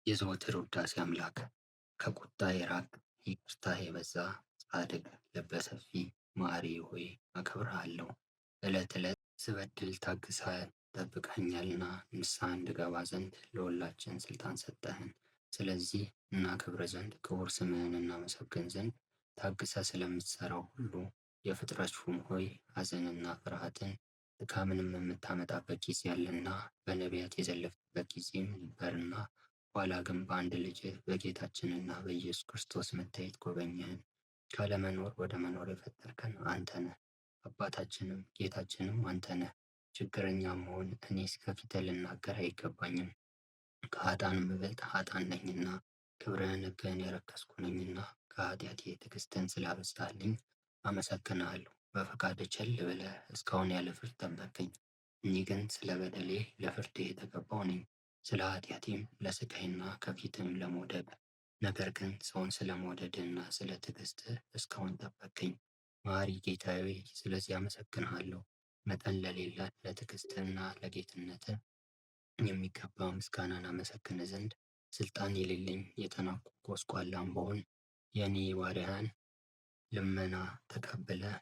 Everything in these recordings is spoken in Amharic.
የዘወትር ውዳሴ አምላክ ከቁጣ የራቅ ይቅርታ የበዛ ጻድቅ ልበ ሰፊ መሐሪ ሆይ አከብርሃለሁ። ዕለት ዕለት ስበድል ታግሰህ ጠብቀኸኛልና ንስሐ እንድገባ ዘንድ ለሁላችን ስልጣን ሰጠህን። ስለዚህ እናከብርህ ዘንድ ክቡር ስምህን እናመሰግን ዘንድ ታግሰህ ስለምትሠራው ሁሉ የፍጥረት ሹም ሆይ ሐዘንና ፍርሃትን ድካምንም የምታመጣበት ጊዜ አለና በነቢያት የዘለፍክበት ጊዜም ነበርና ኋላ ግን በአንድ ልጅህ በጌታችንና በኢየሱስ ክርስቶስ መታየት ጎበኘህን። ካለመኖር ወደ መኖር የፈጠርከን አንተ ነህ። አባታችንም ጌታችንም አንተ ነህ። ችግረኛ መሆን እኔስ ከፊትህ ልናገር አይገባኝም። ከኃጥአንም ብበልጥ ኃጥአን ነኝና ክብርህን ሕግህን የረከስኩ ነኝና ከኃጢአቴ ትዕግሥትን ስላበዛህልኝ አመሰግንሃለሁ። በፈቃድህ ቸል ብለህ እስካሁን ያለ ፍርድ ጠበቅኸኝ። እኔ ግን ስለ በደሌ ለፍርድህ የተገባሁ ነኝ፣ ስለ ኃጢአቴም ለሥቃይና ከፊትህም ለመውደቅ። ነገር ግን ሰውን ስለ መውደድህና ስለ ትዕግሥትህ እስካሁን ጠበቅኸኝ። መሐሪ ጌታዬ ሆይ ስለዚህ አመሰግንሃለሁ። መጠን ለሌላት ለትዕግሥትህና ለጌትነትህ የሚገባ ምስጋናን አመሰግንህ ዘንድ ሥልጣን የሌለኝ የተናቅሁ ጎስቋላም ብሆን የእኔ የባሪያህን ልመና ተቀብለህ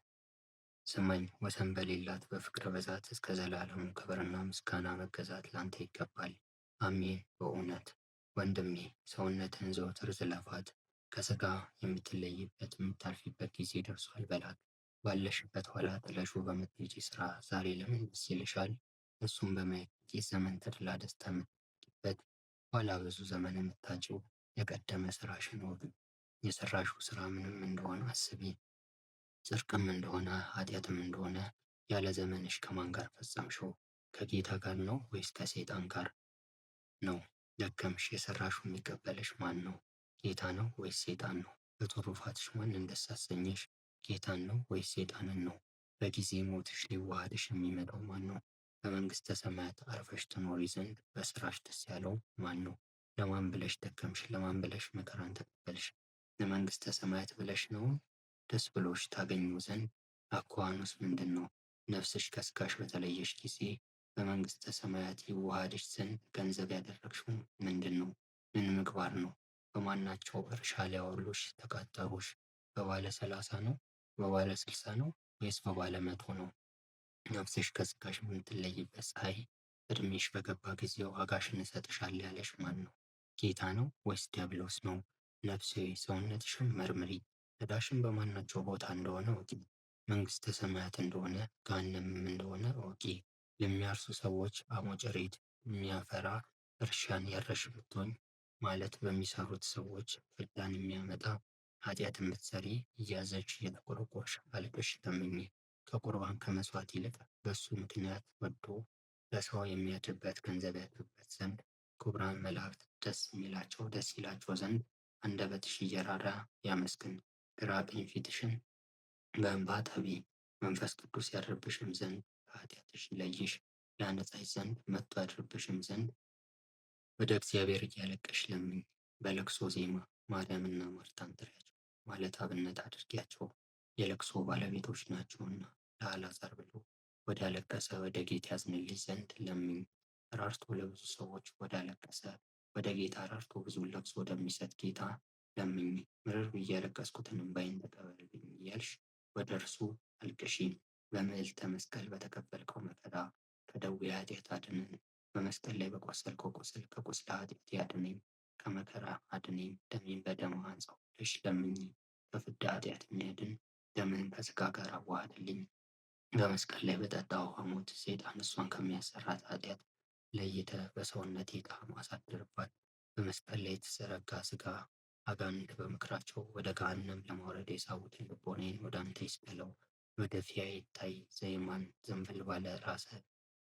ስማኝ። ወሰን በሌላት በፍቅር ብዛት እስከ ዘላለሙ ክብርና ምስጋና መገዛት ላንተ ይገባል። አሜን። በእውነት ወንድሜ ሰውነትህን ዘወትር ዝለፋት፣ ከሥጋ የምትለይበት የምታልፊበት ጊዜ ደርሷል በላት። ባለሽበት ኋላ ጥለሽው በምትሄጂ ሥራ ዛሬ ለምን ደስ ይልሻል? እሱም በማየት ጥቂት ዘመን ተድላ ደስታ የምትጠጊበት ኋላ ብዙ ዘመን የምታጭው የቀደመ ሥራሽን ወግ የሠራሽው ሥራ ምንም እንደሆነ አስቢ። ጽድቅም እንደሆነ ኃጢአትም እንደሆነ ያለ ዘመንሽ ከማን ጋር ፈጸምሽው? ከጌታ ጋር ነው ወይስ ከሰይጣን ጋር ነው? ደከምሽ፣ የሠራሽው የሚቀበልሽ ማን ነው? ጌታ ነው ወይስ ሰይጣን ነው? በትሩፋትሽ ማንን ደስ አሰኘሽ? ጌታን ነው ወይስ ሰይጣንን ነው? በጊዜ ሞትሽ ሊዋሃድሽ የሚመጣው ማን ነው? በመንግሥተ ሰማያት አርፈሽ ትኖሪ ዘንድ በሥራሽ ደስ ያለው ማን ነው? ለማን ብለሽ ደከምሽ? ለማን ብለሽ መከራን ተቀበልሽ? ለመንግሥተ ሰማያት ብለሽ ነው? ደስ ብሎሽ ታገኙ ዘንድ አኳኋኑስ ምንድን ነው? ነፍስሽ ከሥጋሽ በተለየሽ ጊዜ በመንግሥተ ሰማያት ይዋሃድሽ ዘንድ ገንዘብ ያደረግሽው ምንድን ነው? ምን ምግባር ነው? በማናቸው እርሻ ሊያወሉሽ ተቃጠሩሽ? በባለ 30 ነው? በባለ 60 ነው? ወይስ በባለ 100 ነው? ነፍስሽ ከሥጋሽ የምትለይበት ፀሐይ ዕድሜሽ በገባ ጊዜ ዋጋሽን እሰጥሻለሁ ያለሽ ማን ነው? ጌታ ነው ወይስ ዲያብሎስ ነው? ነፍሴ ሰውነትሽን መርምሪ፣ ዕዳሽን በማናቸው ቦታ እንደሆነ እወቂ። መንግሥተ ሰማያት እንደሆነ ገሃነምም እንደሆነ እወቂ። ለሚያርሱ ሰዎች አሞጭሬት የሚያፈራ እርሻን ያረሽ ብትሆኝ ማለት በሚሰሩት ሰዎች ፍዳን የሚያመጣ ኃጢአትን ብትሠሪ እያዘንሽ እየተቆረቆርሽ አልቅሽ ለምኚ። ከቁርባን ከመሥዋዕት ይልቅ በእሱ ምክንያት ወዶ ለሰው የሚያድርበት ገንዘብ ያድርበት ዘንድ ክቡራን መላእክት ደስ የሚላቸው ደስ ይላቸው ዘንድ አንደበትሽ እየራራ ያመስግን። ግራ ቀኝ ፊትሽን በእንባ ጠቢ። መንፈስ ቅዱስ ያድርብሽም ዘንድ ከኃጢአትሽ ይለይሽ ያነጻሽ ዘንድ መጥቶ ያድርብሽም ዘንድ ወደ እግዚአብሔር እያለቀሽ ለምኝ። በለቅሶ ዜማ ማርያምና ማርታን ጥሪያቸው ማለት አብነት አድርጊያቸው፣ የለቅሶ ባለቤቶች ናቸውና። ለአልዓዛር ብሎ ወዳለቀሰ ወደ ጌታ ያዝንልሽ ዘንድ ለምኝ። ራርቶ ለብዙ ሰዎች ወዳለቀሰ ወደ ጌታ ራርቶ ብዙ ለቅሶ ወደሚሰጥ ጌታ ለምኝ። ምርር ብዬ ያለቀስኩትን እንባዬን ተቀበልልኝ እያልሽ ወደ እርሱ አልቅሺ። በምዕልተ መስቀል በተቀበልከው መከራ ከደዌ ኃጢአት አድነን። በመስቀል ላይ በቆሰልከው ቁስል ከቁስለ ኃጢአት ያድነኝ። ከመከራ አድነኝ፣ ደሜን በደምህ አንጻው ብለሽ ለምኝ። ከፍዳ ኃጢአት የሚያድን ደምህን ከሥጋ ጋር አዋሃድልኝ። በመስቀል ላይ በጠጣው ሐሞት ሰይጣን እሷን ከሚያሰራት ኃጢአት ለይተህ በሰውነቴ ጣዕም አሳድርባት። በመስቀል ላይ የተዘረጋ ሥጋ አጋንንት በምክራቸው ወደ ገሃነም ለማውረድ የሳቡትን ልቦናዬን ወደ አንተ ይስቀለው። በደፊያ ይታይ ዘይማን ዘንበል ባለ ራሰ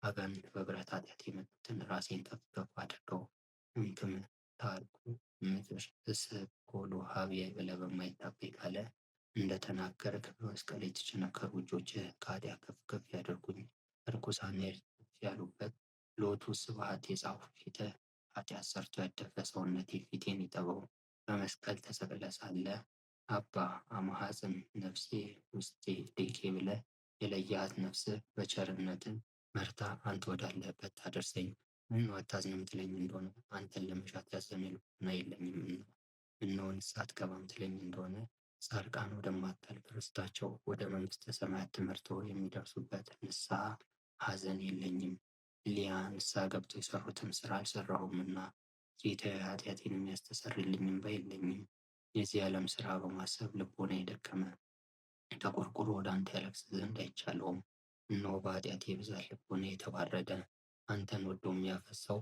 አጋንንት በብረት ኃጢአት የመጡትን ራሴን ከፍ ከፍ አድርገው። እምክም ታልኩ ምድር እስብ ጎሎ ሀብየ ብለህ በማይታበይ ቃለ እንደተናገርክ በመስቀል የተቸነከሩ እጆችህ ከኃጢአት ከፍ ከፍ ያደርጉኝ። ርኩሳን ያሉበት ሎቱ ስብሐት የጻፉ ፊትህ ኃጢአት ሰርቶ ያደፈ ሰውነቴ ፊቴን ይጠበው። በመስቀል ተሰቅለ ሳለ አባ አማሐፅን ነፍሴ ውስጤ ዴኬ ብለህ የለያት ነፍስህ በቸርነትህ መርታ አንተ ወዳለህበት ታደርሰኝ። ምነው አታዝንም ትለኝ እንደሆነ አንተን ለመሻት ያዘነ ልቦና የለኝምና። ምነው ንስሐ አትገባም ትለኝ እንደሆነ ጻድቃን ወደማታልፍ ርስታቸው ወደ መንግሥተ ሰማያት ተመርተው የሚደርሱበት ንስሐ ሐዘን የለኝም። እሊያ ንስሐ ገብተው የሠሩትን ሥራ አልሠራሁምና ጌታዬ ኃጢአቴን የሚያስተሰርይልኝ እንባ የለኝም። የዚህ ዓለም ሥራ በማሰብ ልቦናዬ ደከመ፣ ተቆርቁሮ ወደ አንተ ያለቅስ ዘንድ አይቻለውም። እነሆ በኃጢአቴ ብዛት ልቦናዬ ተዋረደ፣ አንተን ወዶ የሚያፈሰው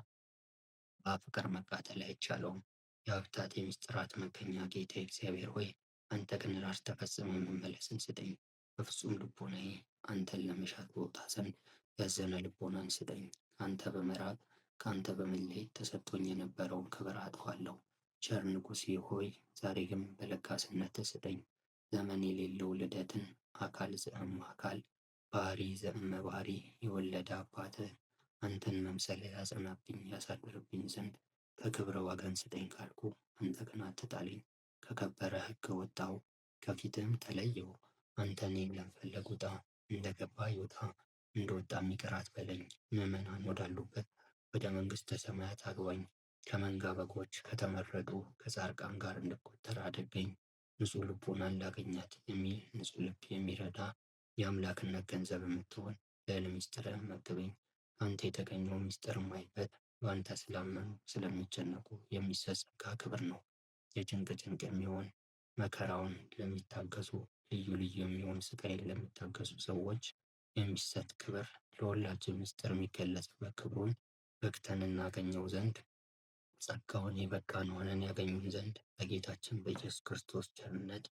በፍቅር መቃተል አይቻለውም። የሀብታት የምስጢራት መገኛ ጌታ እግዚአብሔር ሆይ አንተ ግን ራስ ተፈጽሞ መመለስን ስጠኝ። በፍጹም ልቦናዬ አንተን ለመሻት በወጣ ዘንድ ያዘነ ልቦናን ስጠኝ። ከአንተ በመራቅ ከአንተ በመለየት ተሰጥቶኝ የነበረውን ክብር አጥኋለሁ። ቸር ንጉሴ ሆይ ዛሬ ግን በለጋስነትህ ስጠኝ። ዘመን የሌለው ልደትን አካል ዘእም አካል ባህሪ ዘእመ ባህሪ የወለደ አባትህ አንተን መምሰል ያጸናብኝ ያሳድርብኝ ዘንድ ከክብረ ወገን ስጠኝ ካልኩ አንተ ግን አትጣለኝ። ከከበረ ሕግ ወጣው ከፊትህም ተለየው። አንተ እኔን ለመፈለግ ውጣ፣ እንደገባ ይውጣ፣ እንደወጣ ይቅር አትበለኝ። ምዕመናን ወዳሉበት ወደ መንግሥተ ሰማያት አግባኝ። ከመንጋ በጎች ከተመረጡ ከጻድቃን ጋር እንድቆጠር አድርገኝ። ንጹሕ ልቦናን ላገኛት የሚል ንጹሕ ልብ የሚረዳ የአምላክነት ገንዘብ የምትሆን ልዕል ምስጢርህን መግበኝ። አንተ የተገኘው ምስጢር የማይበት በአንተ ስላመኑ ስለሚጨነቁ የሚሰጥ ጸጋ ክብር ነው። የጭንቅ ጭንቅ የሚሆን መከራውን ለሚታገሱ ልዩ ልዩ የሚሆን ስቃይን ለሚታገሱ ሰዎች የሚሰጥ ክብር ለሁላችን ምስጢር የሚገለጽበት ክብሩን በቅተን እናገኘው ዘንድ ጸጋውን የበቃን ሆነን ያገኙን ዘንድ በጌታችን በኢየሱስ ክርስቶስ ቸርነት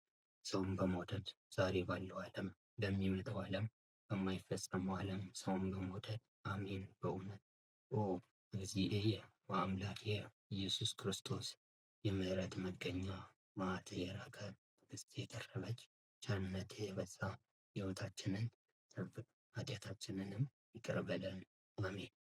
ሰውን በመውደድ ዛሬ ባለው ዓለም በሚመጣው ዓለም በማይፈጸመው ዓለም ሰውን በመውደድ አሜን። በእውነት ኦ እግዚእየ ወአምላክየ ኢየሱስ ክርስቶስ የምሕረት መገኛ መዓትህ የራቀ ትዕግሥትህ የቀረበች ቸርነትህ የበዛ ሕይወታችንን ጠብቅ፣ ኃጢአታችንንም ይቅር በለን። አሜን።